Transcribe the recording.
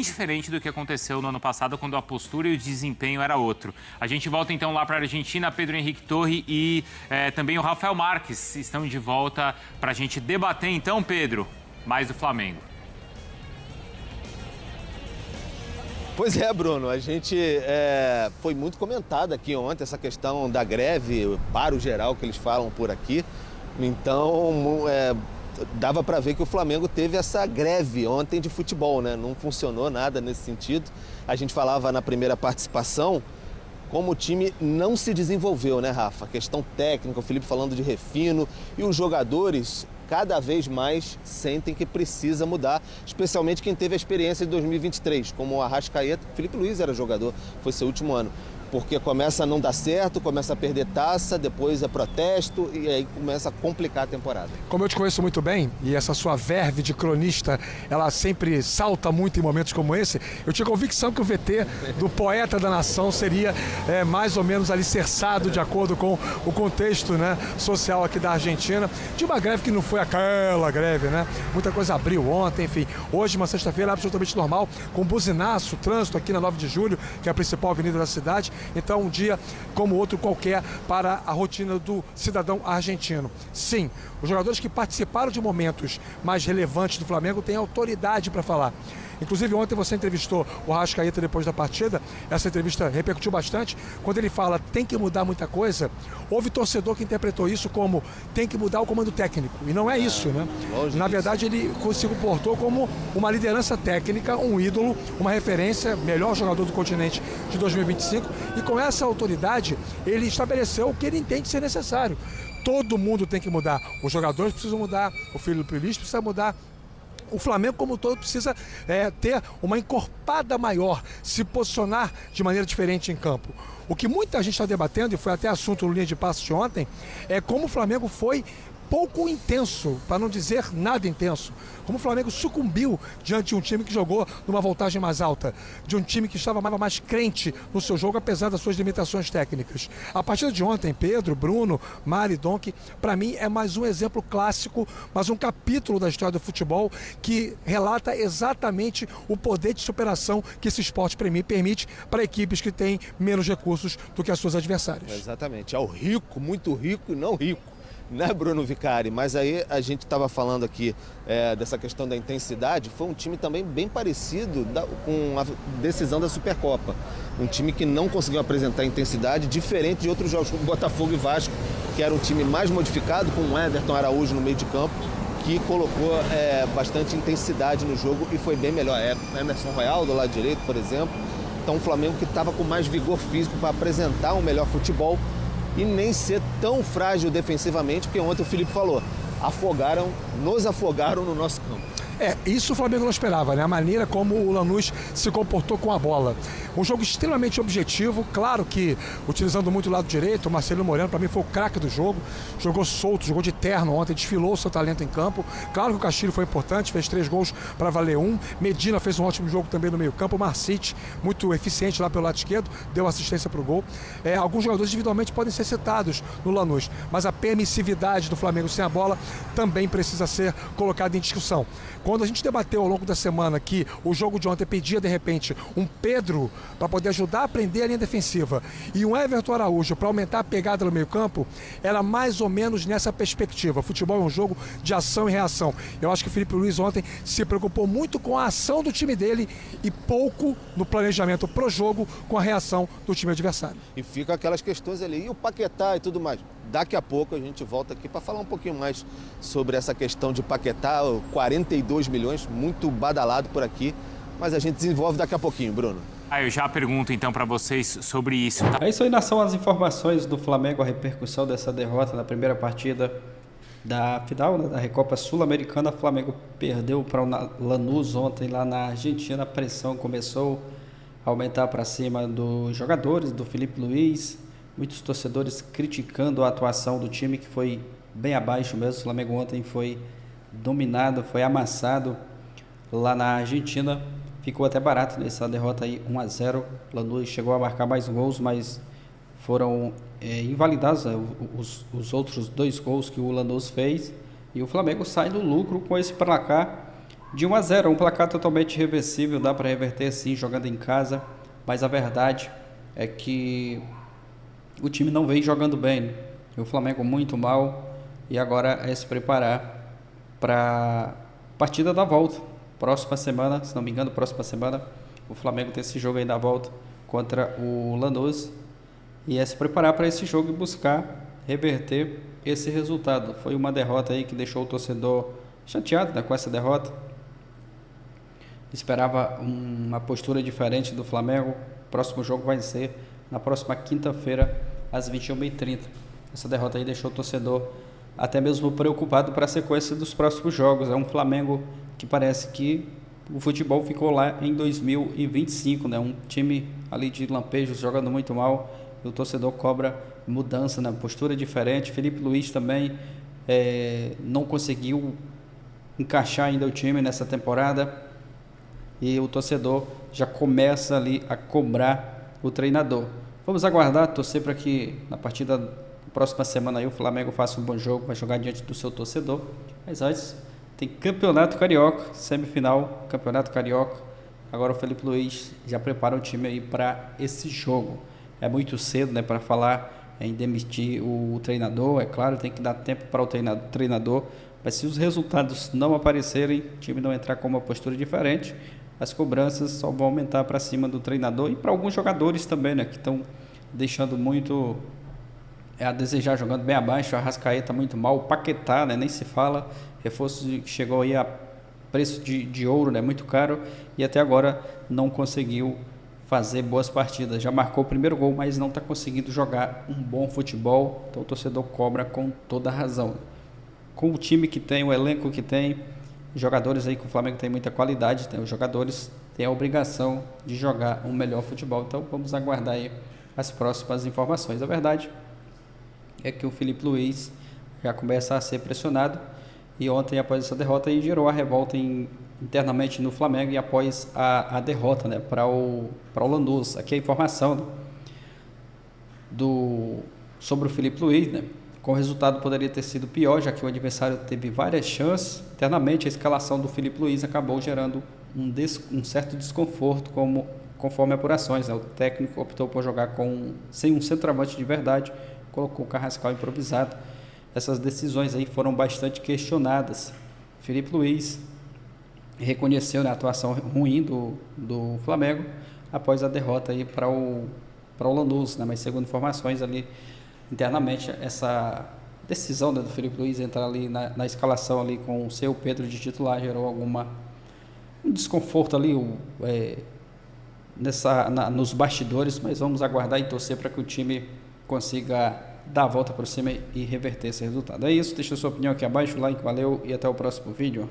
diferente do que aconteceu no ano passado, quando a postura e o desempenho era outro. A gente volta então lá para a Argentina. Pedro Henrique Torre e também o Rafael Marques estão de volta para a gente debater então, Pedro, mais do Flamengo. Pois é, Bruno, a gente foi muito comentada aqui ontem essa questão da greve, paro geral que eles falam por aqui. Então, dava para ver que o Flamengo teve essa greve ontem de futebol, né? Não funcionou nada nesse sentido. A gente falava na primeira participação como o time não se desenvolveu, né, Rafa? A questão técnica, o Felipe falando de refino e os jogadores cada vez mais sentem que precisa mudar, especialmente quem teve a experiência de 2023, como o Arrascaeta. O Felipe Luiz era jogador, foi seu último ano. Porque começa a não dar certo, começa a perder taça, depois é protesto e aí começa a complicar a temporada. Como eu te conheço muito bem, e essa sua verve de cronista, ela sempre salta muito em momentos como esse, eu tinha convicção que o VT do poeta da nação seria mais ou menos alicerçado de acordo com o contexto, né, social aqui da Argentina, de uma greve que não foi aquela greve, né? Muita coisa abriu ontem, enfim. Hoje, uma sexta-feira absolutamente normal, com buzinaço, trânsito aqui na 9 de julho, que é a principal avenida da cidade. Então, um dia como outro qualquer para a rotina do cidadão argentino. Sim, os jogadores que participaram de momentos mais relevantes do Flamengo têm autoridade para falar. Inclusive, ontem você entrevistou o Arrascaeta depois da partida. Essa entrevista repercutiu bastante. Quando ele fala tem que mudar muita coisa, houve torcedor que interpretou isso como tem que mudar o comando técnico. E não é isso, né? Na verdade, ele se comportou como uma liderança técnica, um ídolo, uma referência, melhor jogador do continente de 2025. E com essa autoridade, ele estabeleceu o que ele entende ser necessário. Todo mundo tem que mudar. Os jogadores precisam mudar, o Felipe Luiz precisa mudar. O Flamengo, como um todo, precisa ter uma encorpada maior, se posicionar de maneira diferente em campo. O que muita gente está debatendo, e foi até assunto no Linha de Passe de ontem, é como o Flamengo foi pouco intenso, para não dizer nada intenso. Como o Flamengo sucumbiu diante de um time que jogou numa voltagem mais alta, de um time que estava mais crente no seu jogo, apesar das suas limitações técnicas. A partida de ontem, Pedro, Bruno, Mari, Donk, para mim é mais um exemplo clássico, mais um capítulo da história do futebol que relata exatamente o poder de superação que esse esporte permite para equipes que têm menos recursos do que as suas adversárias. Exatamente, é o rico, muito rico e não rico, né, Bruno Vicari? Mas aí a gente estava falando aqui dessa questão da intensidade. Foi um time também bem parecido com a decisão da Supercopa. Um time que não conseguiu apresentar intensidade, diferente de outros jogos, como Botafogo e Vasco, que era um time mais modificado, com o Everton Araújo no meio de campo, que colocou bastante intensidade no jogo e foi bem melhor. Emerson Royal do lado direito, por exemplo. Então o Flamengo que estava com mais vigor físico para apresentar um melhor futebol e nem ser tão frágil defensivamente, porque ontem o Felipe falou, nos afogaram no nosso campo. Isso o Flamengo não esperava, né? A maneira como o Lanús se comportou com a bola. Um jogo extremamente objetivo, claro que utilizando muito o lado direito, o Marcelo Moreno para mim foi o craque do jogo, jogou solto, jogou de terno ontem, desfilou o seu talento em campo. Claro que o Castilho foi importante, fez 3 gols para valer 1. Medina fez um ótimo jogo também no meio campo, o Marcite, muito eficiente lá pelo lado esquerdo, deu assistência para o gol. Alguns jogadores individualmente podem ser citados no Lanús, mas a permissividade do Flamengo sem a bola também precisa ser colocada em discussão. Quando a gente debateu ao longo da semana que o jogo de ontem pedia, de repente, um Pedro para poder ajudar a prender a linha defensiva e um Everton Araújo para aumentar a pegada no meio-campo, era mais ou menos nessa perspectiva. Futebol é um jogo de ação e reação. Eu acho que o Felipe Luiz ontem se preocupou muito com a ação do time dele e pouco no planejamento pro jogo com a reação do time adversário. E fica aquelas questões ali, e o Paquetá e tudo mais. Daqui a pouco a gente volta aqui para falar um pouquinho mais sobre essa questão de Paquetá, 42 milhões, muito badalado por aqui, mas a gente desenvolve daqui a pouquinho, Bruno. Eu já pergunto então para vocês sobre isso. É isso aí, são as informações do Flamengo, a repercussão dessa derrota na primeira partida da final, né, da Recopa Sul-Americana. O Flamengo perdeu para o Lanús ontem lá na Argentina, a pressão começou a aumentar para cima dos jogadores, do Felipe Luiz. Muitos torcedores criticando a atuação do time, que foi bem abaixo mesmo. O Flamengo ontem foi dominado, foi amassado lá na Argentina. Ficou até barato nessa derrota aí, 1-0. O Lanús chegou a marcar mais gols, mas foram invalidados os outros 2 gols que o Lanús fez. E o Flamengo sai do lucro com esse placar de 1-0, um placar totalmente reversível, dá para reverter sim, jogando em casa, mas a verdade é que o time não vem jogando bem, né? E o Flamengo muito mal, e agora é se preparar para a partida da volta. Próxima semana, se não me engano, próxima semana, o Flamengo tem esse jogo aí da volta contra o Lanús, e é se preparar para esse jogo e buscar reverter esse resultado. Foi uma derrota aí que deixou o torcedor chateado, né, com essa derrota. Esperava uma postura diferente do Flamengo. O próximo jogo vai ser na próxima quinta-feira, às 21h30. Essa derrota aí deixou o torcedor até mesmo preocupado para a sequência dos próximos jogos. É um Flamengo que parece que o futebol ficou lá em 2025, né? Um time ali de lampejos jogando muito mal, e o torcedor cobra mudança, né? Postura diferente. Felipe Luiz também não conseguiu encaixar ainda o time nessa temporada, e o torcedor já começa ali a cobrar o treinador. Vamos aguardar, torcer para que na partida da próxima semana aí o Flamengo faça um bom jogo, vai jogar diante do seu torcedor. Mas antes tem Campeonato Carioca, semifinal, Campeonato Carioca. Agora o Felipe Luiz já prepara o time aí para esse jogo. É muito cedo, né, para falar em demitir o treinador. É claro, tem que dar tempo para o treinador, mas se os resultados não aparecerem, o time não entrar com uma postura diferente, as cobranças só vão aumentar para cima do treinador e para alguns jogadores também, né, que estão deixando muito a desejar, jogando bem abaixo. O Arrascaeta muito mal, o Paquetá, né, nem se fala, reforço que chegou aí a preço de ouro, né, muito caro, e até agora não conseguiu fazer boas partidas. Já marcou o primeiro gol, mas não está conseguindo jogar um bom futebol, então o torcedor cobra com toda a razão. Com o time que tem, o elenco que tem, jogadores aí que o Flamengo tem muita qualidade, os jogadores têm a obrigação de jogar um melhor futebol, então vamos aguardar aí as próximas informações. A verdade é que o Felipe Luiz já começa a ser pressionado, e ontem, após essa derrota, aí gerou a revolta internamente no Flamengo, e após a derrota, né, para o Lanús. Aqui a informação, né, sobre o Felipe Luiz, né? Com o resultado poderia ter sido pior, já que o adversário teve várias chances. Internamente, a escalação do Felipe Luiz acabou gerando um certo desconforto, conforme apurações, né? O técnico optou por jogar sem um centroavante de verdade, colocou o Carrascal improvisado. Essas decisões aí foram bastante questionadas. Felipe Luiz reconheceu, né, a atuação ruim do Flamengo após a derrota aí para o Lanús, né? Mas segundo informações ali internamente, essa decisão, né, do Felipe Luiz entrar ali na escalação ali com o seu Pedro de titular gerou um desconforto ali nos bastidores, mas vamos aguardar e torcer para que o time consiga dar a volta por cima e reverter esse resultado. É isso, deixa a sua opinião aqui abaixo, like, valeu e até o próximo vídeo.